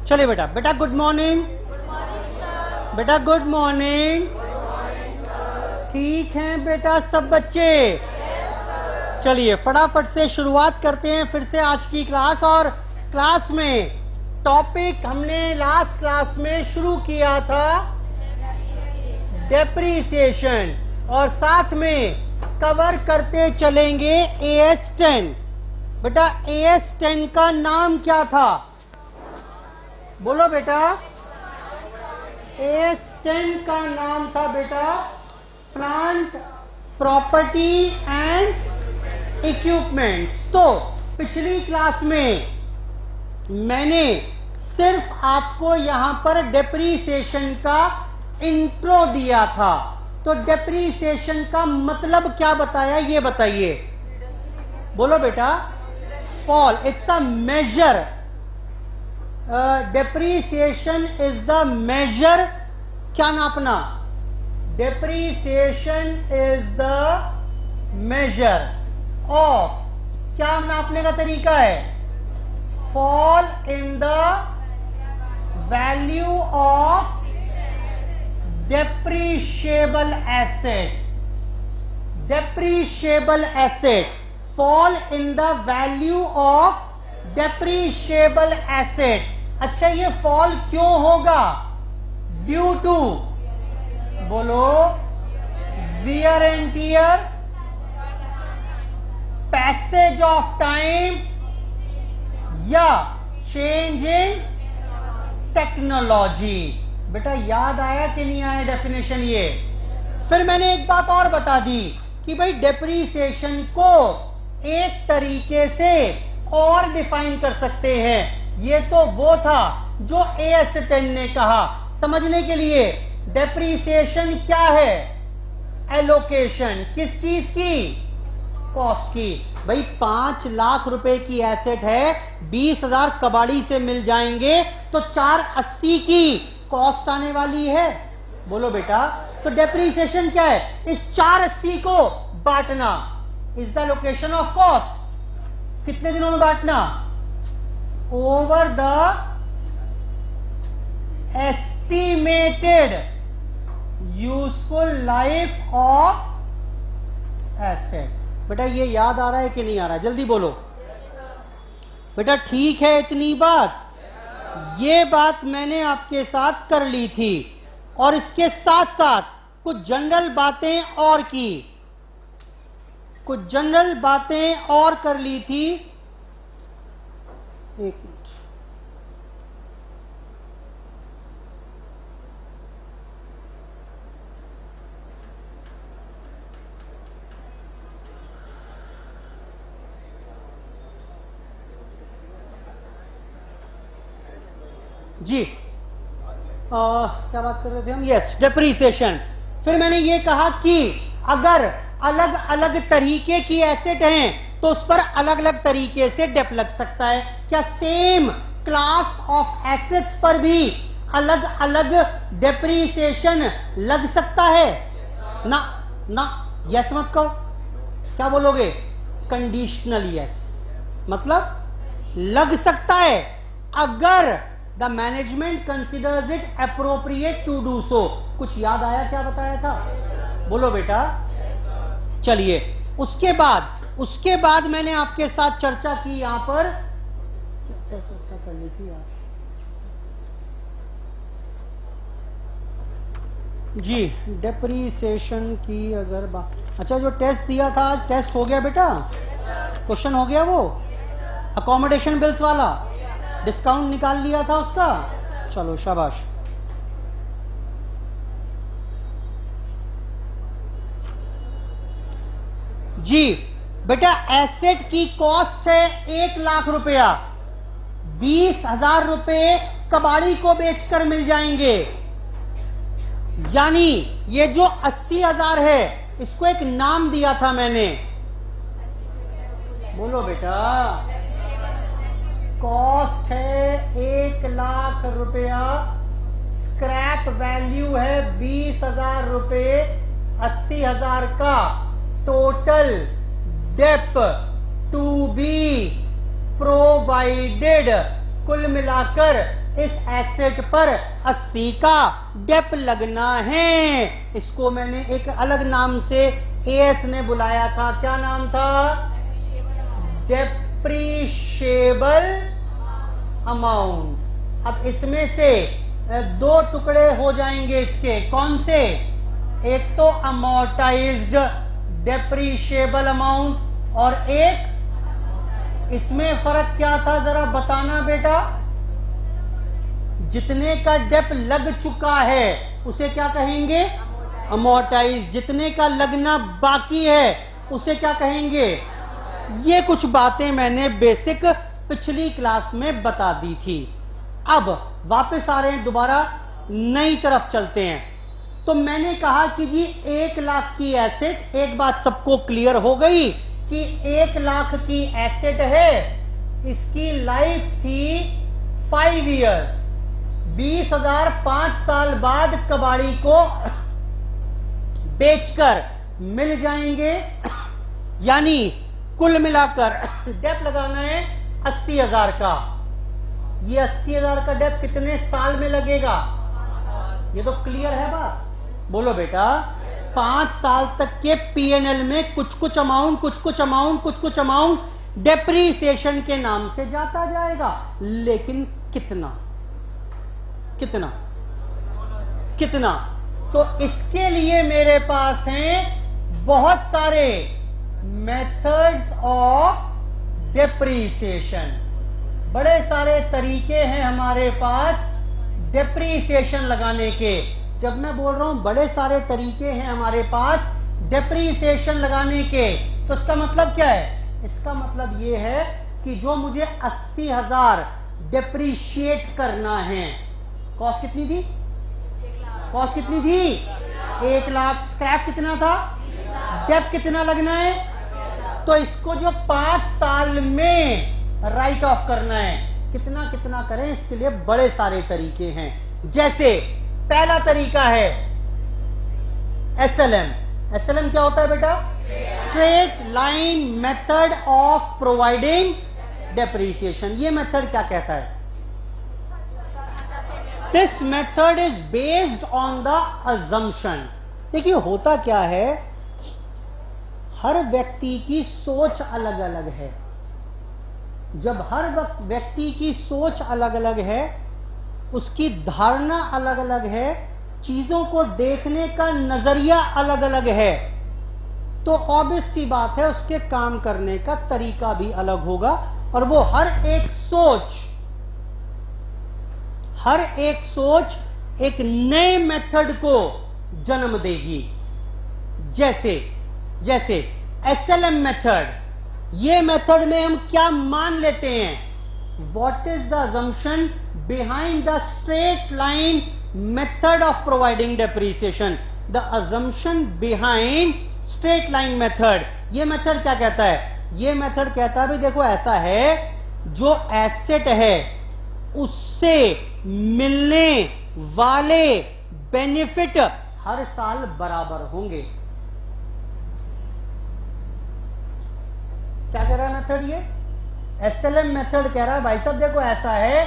चलिए बेटा, बेटा गुड मॉर्निंग। बेटा गुड मॉर्निंग। ठीक हैं बेटा सब बच्चे? चलिए फटाफट से शुरुआत करते हैं फिर से आज की क्लास। और क्लास में टॉपिक हमने लास्ट क्लास में शुरू किया था डेप्रीसिएशन, और साथ में कवर करते चलेंगे AS10। बेटा AS10 का नाम क्या था? बोलो बेटा। AS10 का नाम था बेटा प्लांट प्रॉपर्टी एंड इक्विपमेंट्स। तो पिछली क्लास में मैंने सिर्फ आपको यहां पर डेप्रीसिएशन का इंट्रो दिया था। तो डेप्रीसिएशन का मतलब क्या बताया ये बताइए। बोलो बेटा। Fall, it's a measure. Depreciation is the measure. क्या नापना? Depreciation is the measure of, क्या नापने का तरीका है? Fall in the value of depreciable asset. Depreciable asset. Fall in the value of depreciable asset. अच्छा, ये फॉल क्यों होगा? ड्यू टू, बोलो, wear and tear, passage of time, या चेंज इन टेक्नोलॉजी। बेटा याद आया कि नहीं आया डेफिनेशन? ये फिर मैंने एक बात और बता दी कि भाई डेप्रीसिएशन को एक तरीके से और डिफाइन कर सकते हैं। ये तो वो था जो AS10 ने कहा। समझने के लिए, डेप्रीसिएशन क्या है? एलोकेशन। किस चीज की? कॉस्ट की। भाई 5 लाख रुपए की एसेट है, 20,000 कबाड़ी से मिल जाएंगे तो 480 की कॉस्ट आने वाली है। बोलो बेटा। तो डेप्रीसिएशन क्या है? इस 480 को बांटना is the location of cost. कितने दिनों में बांटना? Over the estimated useful life of asset. बेटा ये याद आ रहा है कि नहीं आ रहा है? जल्दी बोलो बेटा। ठीक है इतनी बात? ये बात मैंने आपके साथ कर ली थी, और इसके साथ साथ कुछ जनरल बातें और की। कुछ जनरल बातें और कर ली थी। एक मिनट। जी क्या बात कर रहे थे हम? Yes, depreciation. फिर मैंने ये कहा कि अगर अलग अलग तरीके की एसेट हैं तो उस पर अलग अलग तरीके से डेप लग सकता है। क्या सेम क्लास ऑफ एसेट्स पर भी अलग अलग डेप्रीसिएशन लग सकता है? ना ना, यस मत कहो। क्या बोलोगे? Conditional yes. मतलब लग सकता है अगर the management considers it appropriate to do so. कुछ याद आया क्या बताया था? बोलो बेटा। चलिए उसके बाद मैंने आपके साथ चर्चा की। यहां पर क्या चर्चा कर ली थी यार? जी डेप्रीसिएशन की अगर बात, अच्छा जो टेस्ट दिया था आज, टेस्ट हो गया बेटा? क्वेश्चन हो गया वो अकोमोडेशन बिल्स वाला? डिस्काउंट निकाल लिया था उसका? चलो शाबाश। जी बेटा एसेट की कॉस्ट है 1 लाख रुपया, 20,000 रुपए कबाड़ी को बेचकर मिल जाएंगे। यानी ये जो 80,000 है इसको एक नाम दिया था मैंने। बोलो बेटा। कॉस्ट है 1 लाख रुपया, स्क्रैप वैल्यू है 20,000 रुपए, 80,000 का total dep to be provided, कुल मिलाकर इस एसेट पर 80 का डेप लगना है। इसको मैंने एक अलग नाम से एएस ने बुलाया था, क्या नाम था? Depreciable amount. अब इसमें से दो टुकड़े हो जाएंगे इसके, कौन से? एक तो अमोर्टाइज्ड डेप्रीशिएबल अमाउंट और एक, इसमें फर्क क्या था जरा बताना बेटा? जितने का डेप लग चुका है उसे क्या कहेंगे? अमोर्टाइज। जितने का लगना बाकी है उसे क्या कहेंगे? ये कुछ बातें मैंने बेसिक पिछली क्लास में बता दी थी। अब वापस आ रहे हैं, दोबारा नई तरफ चलते हैं। तो मैंने कहा कि जी 1 लाख की एसेट, एक बात सबको क्लियर हो गई कि 1 लाख की एसेट है, इसकी लाइफ थी 5 इयर्स, 20,000 5 साल बाद कबाड़ी को बेचकर मिल जाएंगे। यानी कुल मिलाकर डेप लगाना है 80,000 का। ये 80,000 का डेप कितने साल में लगेगा? ये तो क्लियर है बात, बोलो बेटा। 5 साल तक के पीएनएल में कुछ कुछ अमाउंट डेप्रीसिएशन के नाम से जाता जाएगा। लेकिन कितना कितना कितना? तो इसके लिए मेरे पास हैं बहुत सारे मेथड्स ऑफ डेप्रीसिएशन, बड़े सारे तरीके हैं हमारे पास डेप्रीसिएशन लगाने के। जब मैं बोल रहा हूं बड़े सारे तरीके हैं हमारे पास डेप्रीसिएशन लगाने के, तो इसका मतलब क्या है? इसका मतलब यह है कि जो मुझे 80,000 डेप्रीशिएट करना है, कॉस्ट कितनी थी? कॉस्ट कितनी थी? 1 लाख। स्क्रैप कितना था? डेप कितना लगना है? तो इसको जो 5 साल में राइट ऑफ करना है, कितना कितना करें, इसके लिए बड़े सारे तरीके हैं। जैसे पहला तरीका है एसएलएम। एसएलएम क्या होता है बेटा? Straight line method of providing depreciation. ये मेथड क्या कहता है? This method is based on the assumption. देखिए होता क्या है, हर व्यक्ति की सोच अलग अलग है। जब हर व्यक्ति की सोच अलग अलग है, उसकी धारणा अलग अलग है, चीजों को देखने का नजरिया अलग अलग है, तो ऑब्वियस सी बात है उसके काम करने का तरीका भी अलग होगा। और वो हर एक सोच एक नए मेथड को जन्म देगी। जैसे एसएलएम मेथड, ये मेथड में हम क्या मान लेते हैं? What is the assumption behind the straight line method of providing depreciation? The assumption behind straight line method, ये मेथड क्या कहता है? ये मेथड कहता है भाई देखो ऐसा है, जो एसेट है उससे मिलने वाले बेनिफिट हर साल बराबर होंगे। क्या कह रहा है मेथड? ये एसएलएम मेथड कह रहा है भाई साहब देखो ऐसा है,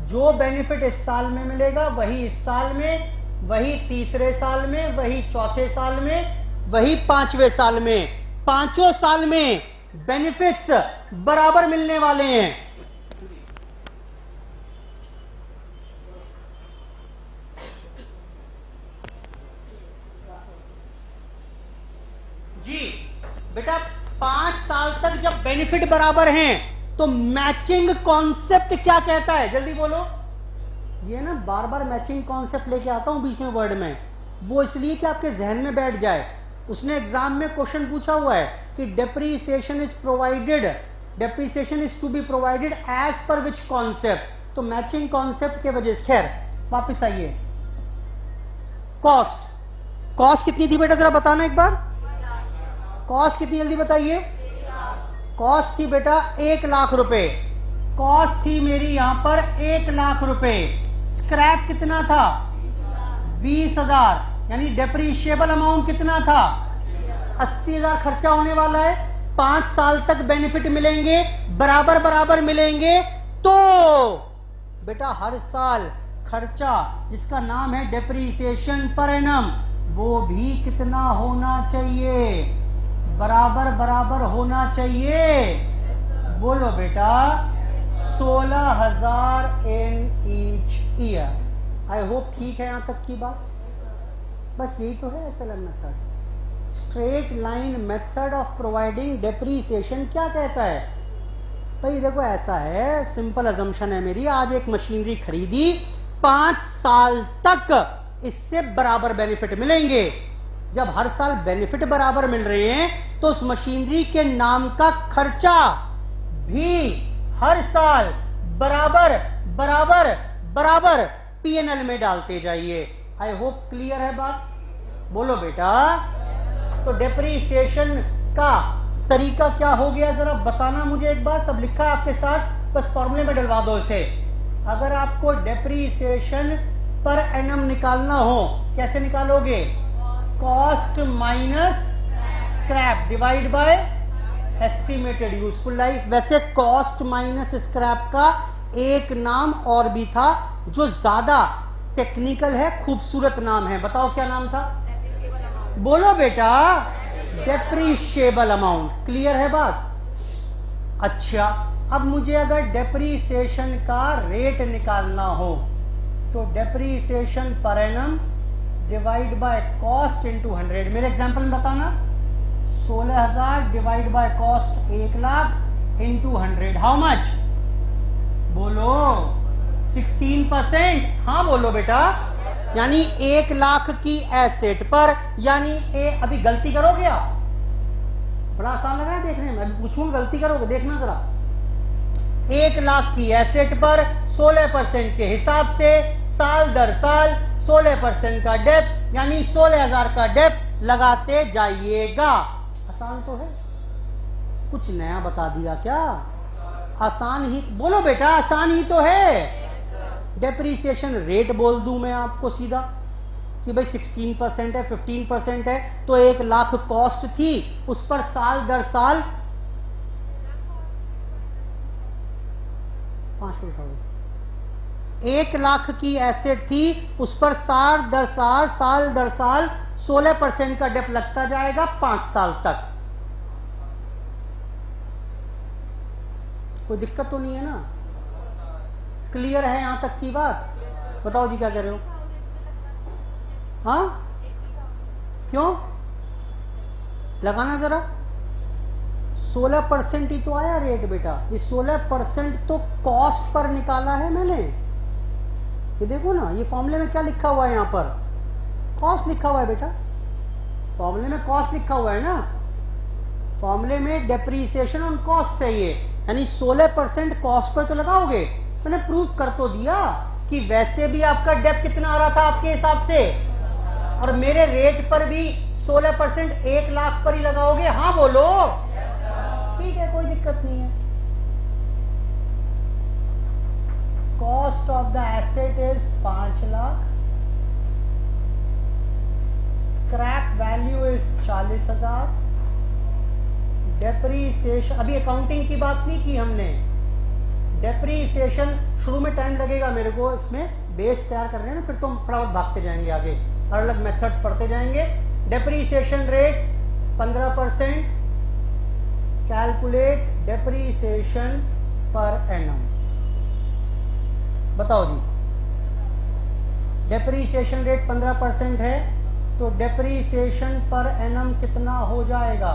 जो बेनिफिट इस साल में मिलेगा वही इस साल में, वही तीसरे साल में, वही चौथे साल में, वही 5वें साल में। 5 साल में बेनिफिट्स बराबर मिलने वाले हैं। जी बेटा 5 साल तक जब बेनिफिट बराबर हैं तो मैचिंग कॉन्सेप्ट क्या कहता है? जल्दी बोलो। ये ना बार बार मैचिंग कॉन्सेप्ट लेके आता हूं बीच में वर्ड में, वो इसलिए कि आपके जहन में बैठ जाए। उसने एग्जाम में क्वेश्चन पूछा हुआ है कि depreciation is to be provided as पर विच कॉन्सेप्ट? तो मैचिंग कॉन्सेप्ट के वजह से। खैर वापस आइए, कॉस्ट कितनी थी बेटा जरा बताना एक बार? कॉस्ट कितनी जल्दी बताइए? कॉस्ट थी बेटा 1 लाख रुपए। कॉस्ट थी मेरी यहां पर 1 लाख रुपए। स्क्रैप कितना था? 20,000। यानी डेप्रीशिएबल अमाउंट कितना था? 80,000 खर्चा होने वाला है। 5 साल तक बेनिफिट मिलेंगे, बराबर मिलेंगे, तो बेटा हर साल खर्चा जिसका नाम है डेप्रीसिएशन पर एनम, वो भी कितना होना चाहिए? बराबर बराबर होना चाहिए। बोलो बेटा 16,000 in each year. I hope ठीक है यहां तक की बात। बस यही तो है SLM method, straight line method of providing depreciation. क्या कहता है भाई? देखो ऐसा है, सिंपल अजम्पशन है मेरी, आज एक मशीनरी खरीदी, 5 साल तक इससे बराबर बेनिफिट मिलेंगे। जब हर साल बेनिफिट बराबर मिल रहे हैं तो उस मशीनरी के नाम का खर्चा भी हर साल बराबर बराबर बराबर पीएनएल में डालते जाइए। आई होप क्लियर है बात। बोलो बेटा, तो डेप्रीसिएशन का तरीका क्या हो गया जरा बताना मुझे एक बार। सब लिखा है आपके साथ, बस फॉर्मूले में डलवा दो इसे। अगर आपको डेप्रीसिएशन पर एनम निकालना हो, कैसे निकालोगे? Cost minus scrap divide by estimated useful life. वैसे कॉस्ट माइनस स्क्रैप का एक नाम और भी था जो ज्यादा टेक्निकल है, खूबसूरत नाम है, बताओ क्या नाम था? बोलो बेटा, डेप्रीशिएबल अमाउंट। क्लियर है बात? अच्छा, अब मुझे अगर डेप्रीसिएशन का रेट निकालना हो तो depreciation per annum divide by cost into 100। मेरे एग्जांपल में बताना, 16,000 divide by cost 1 lakh into 100, how much? बोलो 16%। हाँ बोलो बेटा, यानी 1 लाख की एसेट पर, यानी अभी गलती करोगे आप? बड़ा आसान लग रहा है देखने में, अभी पूछूंगा गलती करोगे, देखना जरा। 1 लाख की एसेट पर 16% के हिसाब से साल दर साल 16% का डेप, यानी 16,000 का डेप लगाते जाइएगा। आसान तो है, कुछ नया बता दिया क्या? आसान ही, बोलो बेटा आसान ही तो है। डेप्रीसिएशन रेट बोल दूं मैं आपको सीधा कि भाई 16% है, 15% है, तो 1 लाख कॉस्ट थी, उस पर साल दर साल 1 लाख की एसेट थी, उस पर साल दर साल 16% का डेप लगता जाएगा 5 साल तक। कोई दिक्कत तो नहीं है ना? क्लियर है यहां तक की बात? बताओ जी क्या कह रहे हो? हाँ क्यों लगाना जरा? 16% ही तो आया रेट बेटा। ये 16% तो कॉस्ट पर निकाला है मैंने। ये देखो ना, ये फॉर्मूले में क्या लिखा हुआ है? यहां पर कॉस्ट लिखा हुआ है बेटा, फॉर्मूले में कॉस्ट लिखा हुआ है ना। फॉर्मूले में डेप्रीसिएशन ऑन कॉस्ट है ये, यानी 16% कॉस्ट पर तो लगाओगे। मैंने प्रूफ कर तो दिया कि वैसे भी आपका डेप कितना आ रहा था आपके हिसाब से, और मेरे रेट पर भी 16% 1 लाख पर ही लगाओगे। हाँ बोलो, ठीक है, कोई दिक्कत नहीं है। Cost of the asset is 5 lakh, scrap value is 40,000, depreciation, अभी अकाउंटिंग की बात नहीं की हमने। डेप्रीसिएशन शुरू में टाइम लगेगा मेरे को, इसमें बेस तैयार कर रहे हैं ना, फिर तो हम फटाफट भागते जाएंगे आगे, अलग अलग मेथड्स पढ़ते जाएंगे। Depreciation rate 15%, calculate depreciation per annum. बताओ जी, डेप्रीसिएशन रेट 15% है तो डेप्रीसिएशन पर एनम कितना हो जाएगा?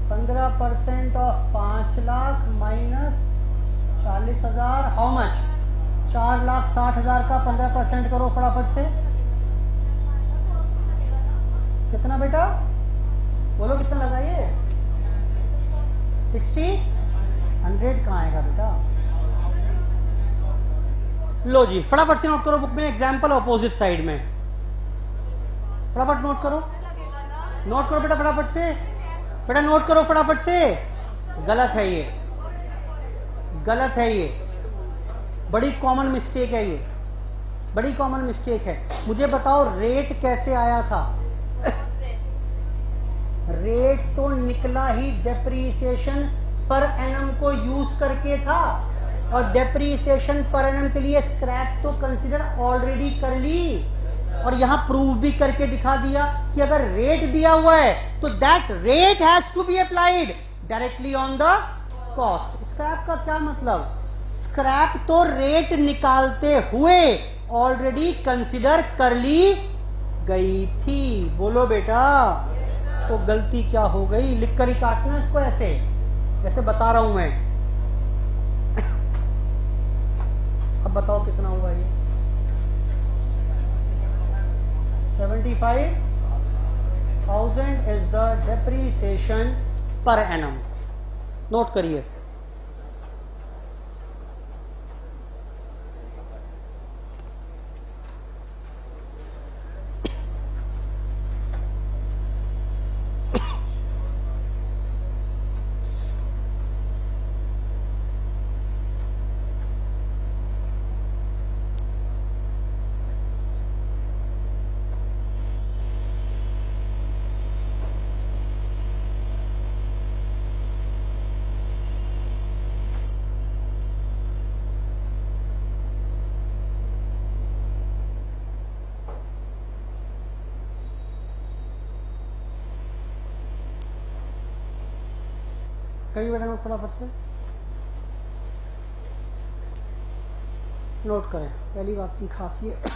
15% of 5 lakh minus 40,000, how much? 4,60,000 का 15% करो फटाफट से। कितना बेटा? बोलो कितना लगाइए? 60, 100 कहाँ आएगा बेटा? लो जी फटाफट से नोट करो बुक में, एग्जाम्पल अपोजिट साइड में। फटाफट नोट करो, नोट करो बेटा फटाफट से, बेटा नोट करो फटाफट से। गलत है ये, गलत है ये, बड़ी कॉमन मिस्टेक है ये, बड़ी कॉमन मिस्टेक है। मुझे बताओ रेट कैसे आया था? रेट तो निकला ही डेप्रीसिएशन पर एनम को यूज करके था। और डेप्रीसिएशन पर एनम के लिए स्क्रैप तो कंसीडर ऑलरेडी कर ली, और यहां प्रूव भी करके दिखा दिया कि अगर रेट दिया हुआ है तो that rate has to be applied directly on the cost. Scrap का क्या मतलब? स्क्रैप तो रेट निकालते हुए ऑलरेडी कंसीडर कर ली गई थी। बोलो बेटा, तो गलती क्या हो गई? लिख कर ही काटना इसको, ऐसे जैसे बता रहा हूं मैं। अब बताओ कितना हुआ ये? 75,000 is the depreciation per annum. Note करिए। करिए बेटा नोट फटाफट से। नोट करें, पहली बात की खासियत